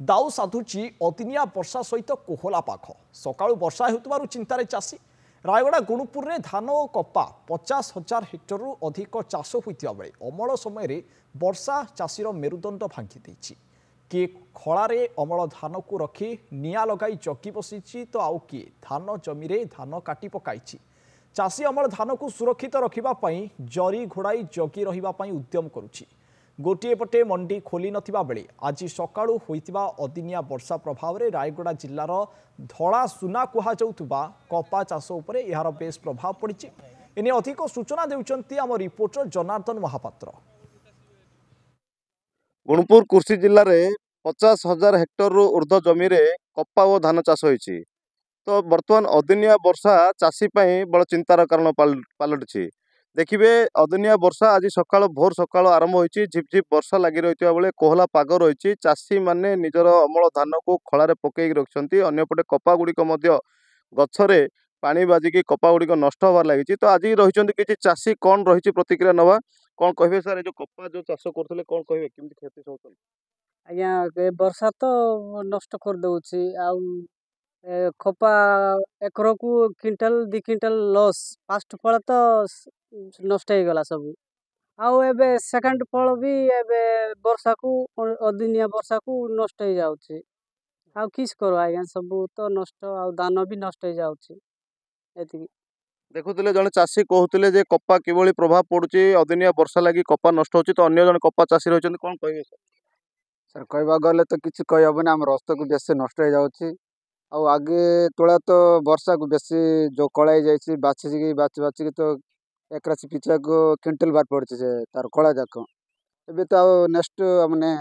दाऊ साधुची अदिनिया वर्षा सहित कोहला पाख सकाळू वर्षा हेतुबारु चिंतारे चाषी रायगड़ा गुणुपुर में धान और कपा 50,000 हेक्टर अधिक चाष होता बेले अमल समय वर्षा चाषीर मेरुदंड भांगी देछि। किए खलारे अमल धान को रखी निया लगाई जगी बसी तो आउ किए धान जमी धान काटी पकाई। चाषी अमल धान को सुरक्षित रखापी जरी घोड़ाई जगी रही उद्यम करुछि। गोटे पटे मंडी खोली नथिबा बेले आज सकाळु होइतिबा अदिनिया वर्षा प्रभाव में रायगड़ा जिल्लार धला सुना कुहा जाउतुबा कपा चाष उपरे यार बेस प्रभाव पड़िछि। एने अधिक सूचना देउचंती आम रिपोर्टर जनार्दन महापात्र। गुणपुर कृषि जिले में 50,000 हेक्टर ऊर्ध्व जमी कपा और धान चाष होइछि। तो बर्तमान अदिनिया वर्षा चाषी बड़ चिंतार कारण पलटि। देखिए अदिनिया वर्षा आज सकाल भोर सकाल आरंभ होइछि। झिपझिप वर्षा लगी रही बेले कोहला पाग रही। चाषी माने निजर अमल धान को खलारे पकई रखिंट। अन्यपटे कपा गुड़िक गछरे पानी बाजिकी कपा गुड़िक नष्ट होबार लगी। तो आज रही किसी चाषी कौन रही प्रतिक्रिया नवा कौन कहे सर जो कपा जो चाष करते कौन कहे केमती क्षति सब आज्ञा वर्षा तो नष्ट कर दउछि। खपा एकर को क्विंटल 2 क्विंटल लॉस फास्ट फल तो नष्ट हो गला सब। आउ एबे सेकंड फल भी एबे वर्षा को अदिनिया वर्षा को नष्ट हो जाउछि। आउ किस करो आज्ञा सब तो नष्ट आ दान भी नष्ट हो जाउछि। एति देखुले जड़े चाषी कहते जे कपा किभली प्रभाव पड़ुछि अदिनिया वर्षा लगी कपा नष्ट होछि। तो अन्य जन कपा चाषी रही कौन कहे सर कहवा गले तो किसी कही हेनी आम रस्त को बेसी नष्ट हो जाउछि। आगे तोड़ा तो वर्षा को बेसी जो कलाई जाइए बाछी तो एक राशि पिछा को क्विंटल बार पड़े से तार कला जाक ए तो नेक्स्ट मैंने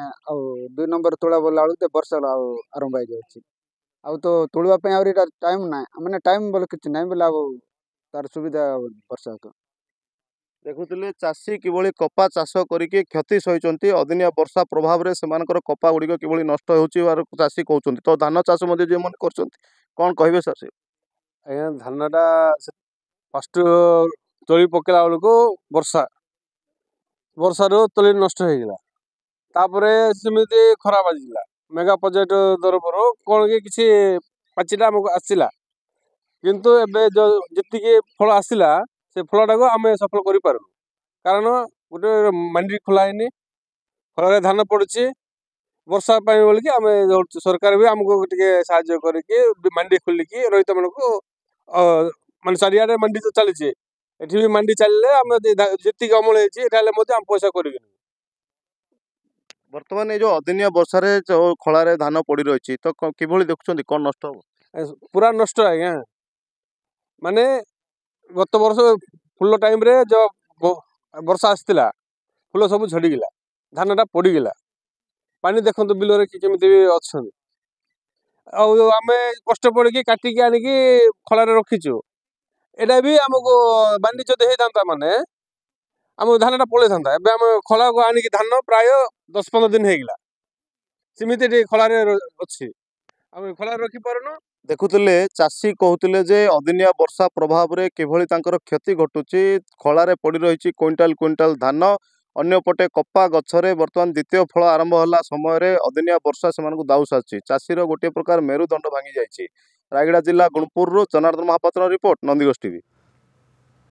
2 नंबर तोड़ा बोला तो वर्षा आरंभ हो जाए। तो तोड़ापी आ टाइम ना मैंने टाइम बोले कि ना बोले तार सुविधा वर्षा को देखुले चाषी किभली कपा चाष करके क्षति सही अदिनिया वर्षा प्रभाव में से कपा गुड़िक किभली नष्ट हो चाषी कहते। तो धान चाष जो मैंने कौन कहे सर से आज्ञा धानटा फर्स्ट तली पकेला बेलू वर्षा वर्षार तली नष्ट होगा। तापर सेमती खरा बाजिला मेगा प्रोजेक्ट तरफ कौन कि किसी पाचिटा आमको आसला किंतु एबे जो जी फल आसला से फलटा को आम सफल कर पार्नु कारण गोटे मंडी खोलाइनी फल धान पड़ुछि वर्षा बोलिकी आम सरकार भी आमको साहाय्य करके मंडी खोलिकी रईत मान को मान चारिड़े मंडी तो चली भी मंडी चलिए आम जी अमल होती आम पैसा कर बर्तमान ये जो अदिनिया वर्षा जो खलारे धान पड़ी रही तो किभली देखुं कौन नष्ट हो पूरा नष्ट आज्ञा माने गत वर्ष फुल टाइम रे जो वर्षा आसला फुल सब झड़ीगला धानटा पड़गला पानी देखो बिल केमी अच्छा आम कष्ट पड़ी काटिकी आनिकी खलारे रखीचु एटा भी आमको बांडी जो होता माने आम धानटा पलि था। एबे आम खला को आनिकी धान प्राय 10-15 दिन होगा सेमती खलारे अच्छी आम खलारे रखी पारन। देखुले चाषी कहते जे अदिनिया वर्षा प्रभाव में किभली तांकर क्षति घटुची खलारे पड़ी रही क्विंटाल क्विंटाल धान अन्यपटे कपा गछरे बर्तमान द्वितीय फल आरंभ होला समय अदिनिया वर्षा से दाऊ साधुची। चाषीर गोटे प्रकार मेरुदंड भांगी जाइए। रायगड़ा जिला गुणपुर जनार्दन महापात्र रिपोर्ट नंदीगोष टीवी।